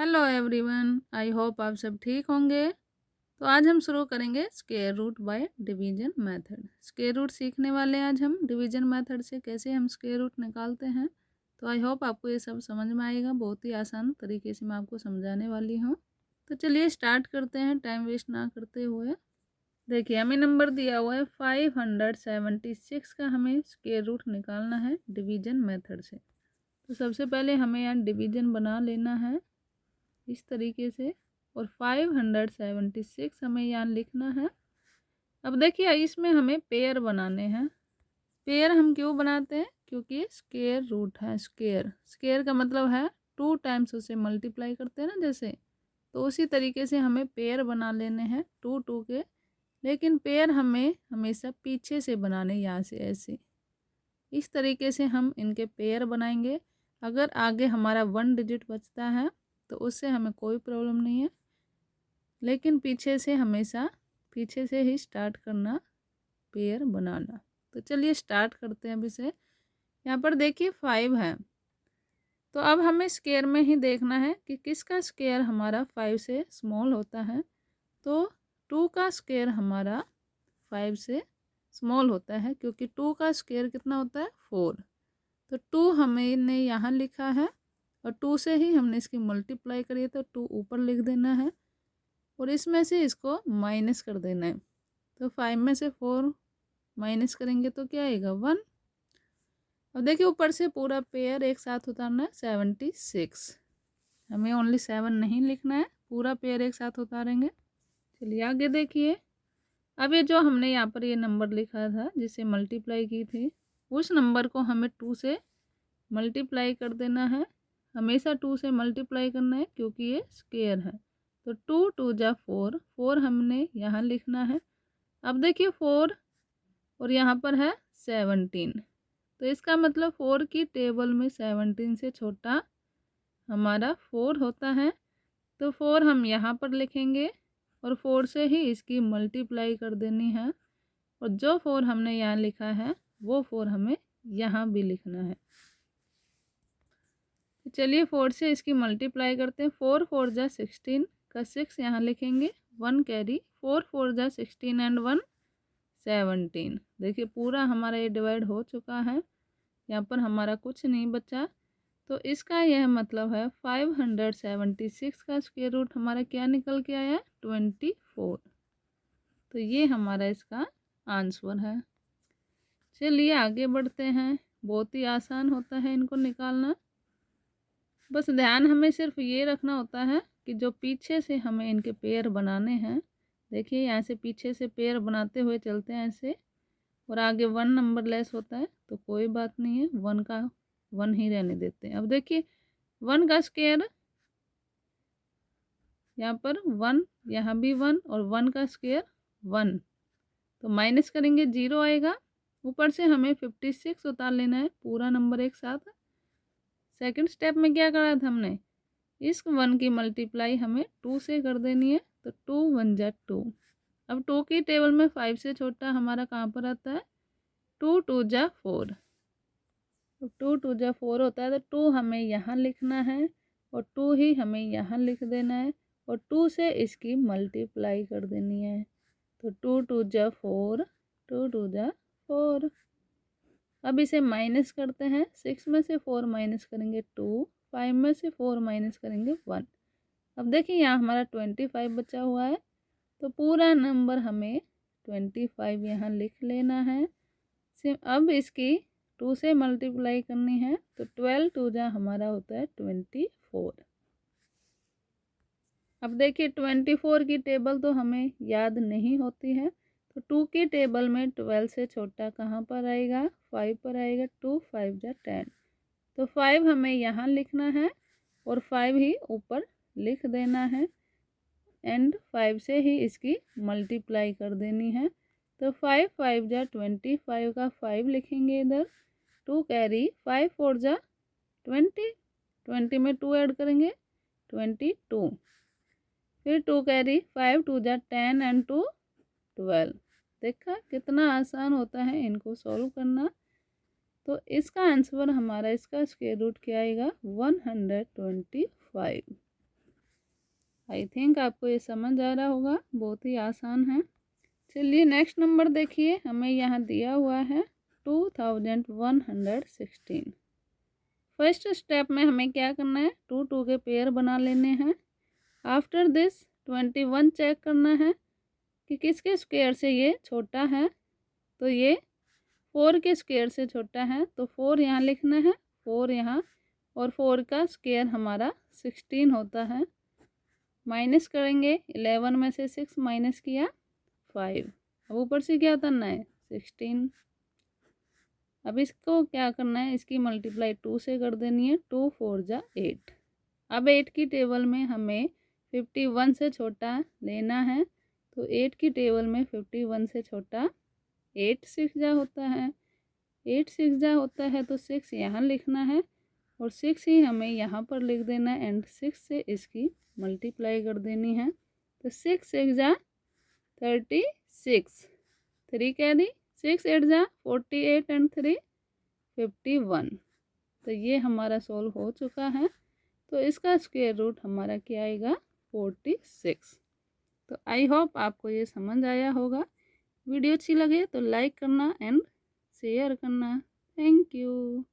Hello everyone, I hope आप सब ठीक होंगे। तो आज हम शुरू करेंगे square root by division method. Square root सीखने वाले हैं आज हम डिवीजन मेथड से कैसे हम स्क्वायर रूट निकालते हैं। तो आई होप आपको ये सब समझ में आएगा। बहुत ही आसान तरीके से मैं आपको समझाने वाली हूँ। तो चलिए स्टार्ट करते हैं टाइम वेस्ट ना करते हुए। देखिए हमें नंबर दिया हुआ है 576 का, हमें स्क्वायर रूट निकालना है डिवीजन मेथड से। तो सबसे पहले हमें यहाँ डिवीजन बना लेना है इस तरीके से, और 576 हमें यहाँ लिखना है। अब देखिए इसमें हमें पेयर बनाने हैं। पेयर हम क्यों बनाते हैं? क्योंकि स्क्वायर रूट है। स्क्वायर स्क्वायर का मतलब है 2 टाइम्स उसे मल्टीप्लाई करते हैं ना, जैसे। तो उसी तरीके से हमें पेयर बना लेने हैं 2 2 के। लेकिन पेयर हमें हमेशा पीछे से बनाने, यहाँ से ऐसे इस तरीके से हम इनके पेयर बनाएंगे। अगर आगे हमारा 1 डिजिट बचता है तो उससे हमें कोई प्रॉब्लम नहीं है, लेकिन पीछे से हमेशा पीछे से ही स्टार्ट करना पेयर बनाना। तो चलिए स्टार्ट करते हैं अब इसे। यहाँ पर देखिए 5 है, तो अब हमें स्क्वायर में ही देखना है कि किसका स्क्वायर हमारा 5 से स्मॉल होता है। तो 2 का स्क्वायर हमारा 5 से स्मॉल होता है, क्योंकि 2 का स्क्वायर कितना होता है 4। तो 2 हमने यहाँ लिखा है, और 2 से ही हमने इसकी मल्टीप्लाई करी है, तो 2 ऊपर लिख देना है और इसमें से इसको माइनस कर देना है। तो 5 में से 4 माइनस करेंगे तो क्या आएगा 1। अब देखिए ऊपर से पूरा पेयर एक साथ उतारना है 76। हमें ओनली 7 नहीं लिखना है, पूरा पेयर एक साथ उतारेंगे। चलिए आगे देखिए। अब ये जो हमने यहाँ पर ये नंबर लिखा था जिसे मल्टीप्लाई की थी, उस नंबर को हमें 2 से मल्टीप्लाई कर देना है। हमेशा 2 से मल्टीप्लाई करना है क्योंकि ये स्क्वायर है। तो 2 2 जा 4, 4 हमने यहाँ लिखना है। अब देखिए 4 और यहाँ पर है 17, तो इसका मतलब 4 की टेबल में 17 से छोटा हमारा 4 होता है। तो 4 हम यहाँ पर लिखेंगे और 4 से ही इसकी मल्टीप्लाई कर देनी है, और जो 4 हमने यहाँ लिखा है वो 4 हमें यहाँ भी लिखना है। तो चलिए 4 से इसकी मल्टीप्लाई करते हैं। 4 4 जा 16 का 6 यहाँ लिखेंगे, 1 कैरी। 4 4 जा 16 एंड 1 17। देखिए पूरा हमारा ये डिवाइड हो चुका है, यहाँ पर हमारा कुछ नहीं बचा। तो इसका यह मतलब है 576 का स्क्वायर रूट हमारा क्या निकल के आया 24। तो ये हमारा इसका आंसर है। चलिए आगे बढ़ते हैं। बहुत ही आसान होता है इनको निकालना। बस ध्यान हमें सिर्फ ये रखना होता है कि जो पीछे से हमें इनके पेयर बनाने हैं, देखिए यहाँ से पीछे से पेयर बनाते हुए चलते हैं ऐसे, और आगे 1 नंबर लेस होता है तो कोई बात नहीं है, 1 का 1 ही रहने देते हैं। अब देखिए 1 का स्क्वायर यहाँ पर 1, यहाँ भी 1, और 1 का स्क्वायर 1, तो माइनस करेंगे 0 आएगा। ऊपर से हमें 56 उतार लेना है, पूरा नंबर एक साथ। सेकंड स्टेप में क्या करा था हमने, इस 1 की मल्टीप्लाई हमें 2 से कर देनी है। तो 2 1 जा 2। अब 2 की टेबल में 5 से छोटा हमारा कहाँ पर आता है 2 2 जा 4। तो 2 2 जा 4 होता है, तो 2 हमें यहाँ लिखना है और 2 ही हमें यहाँ लिख देना है, और 2 से इसकी मल्टीप्लाई कर देनी है। तो 2 2 जा 4, 2 2 जा 4। अब इसे माइनस करते हैं। 6 में से 4 माइनस करेंगे 2, 5 में से 4 माइनस करेंगे 1। अब देखिए यहाँ हमारा 25 बचा हुआ है, तो पूरा नंबर हमें 25 यहाँ लिख लेना है। अब इसकी 2 से मल्टीप्लाई करनी है, तो 12 2 जा हमारा होता है 24। अब देखिए 24 की टेबल तो हमें याद नहीं होती है, तो 2 की टेबल में 12 से छोटा कहाँ पर आएगा 5 पर आएगा। 2 5 जा 10, तो 5 हमें यहाँ लिखना है और 5 ही ऊपर लिख देना है, एंड 5 से ही इसकी मल्टीप्लाई कर देनी है। तो 5 5 जा 25 का 5 लिखेंगे इधर। 2 कैरी, 5 4 जा 20, 20 में 2 ऐड करेंगे 22। फिर 2 कैरी, 5 2 जा 10 एंड 2 12। देखा कितना आसान होता है इनको सॉल्व करना। तो इसका आंसर हमारा, इसका स्क्वायर रूट क्या आएगा 125। आई थिंक आपको ये समझ आ रहा होगा, बहुत ही आसान है। चलिए नेक्स्ट नंबर देखिए, हमें यहाँ दिया हुआ है 2116। फर्स्ट स्टेप में हमें क्या करना है, 2 2 के पेयर बना लेने हैं। आफ्टर दिस 21 चेक करना है कि किसके स्क्वायर से ये छोटा है, तो ये 4 के स्क्वायर से छोटा है, तो 4 यहाँ लिखना है, 4 यहाँ, और 4 का स्क्वायर हमारा 16 होता है। माइनस करेंगे, 11 में से 6 माइनस किया 5, अब ऊपर से क्या उतरना है 16। अब इसको क्या करना है, इसकी मल्टीप्लाई 2 से कर देनी है, 2 4 जा 8। अब 8 की टेबल में हमें 51 से छोटा लेना है, तो 8 की टेबल में 51 से छोटा 8 6 जा होता है, 8 6 जा होता है, तो 6 यहाँ लिखना है और 6 ही हमें यहाँ पर लिख देना है एंड 6 से इसकी मल्टीप्लाई कर देनी है। तो 6 6 जा 36, 3 कैरी, 6 8 जा 48 एंड 3 51। तो ये हमारा सॉल्व हो चुका है। तो इसका स्क्वायर रूट हमारा क्या आएगा 46। तो आई होप आपको ये समझ आया होगा। वीडियो अच्छी लगे तो लाइक करना एंड शेयर करना। Thank you.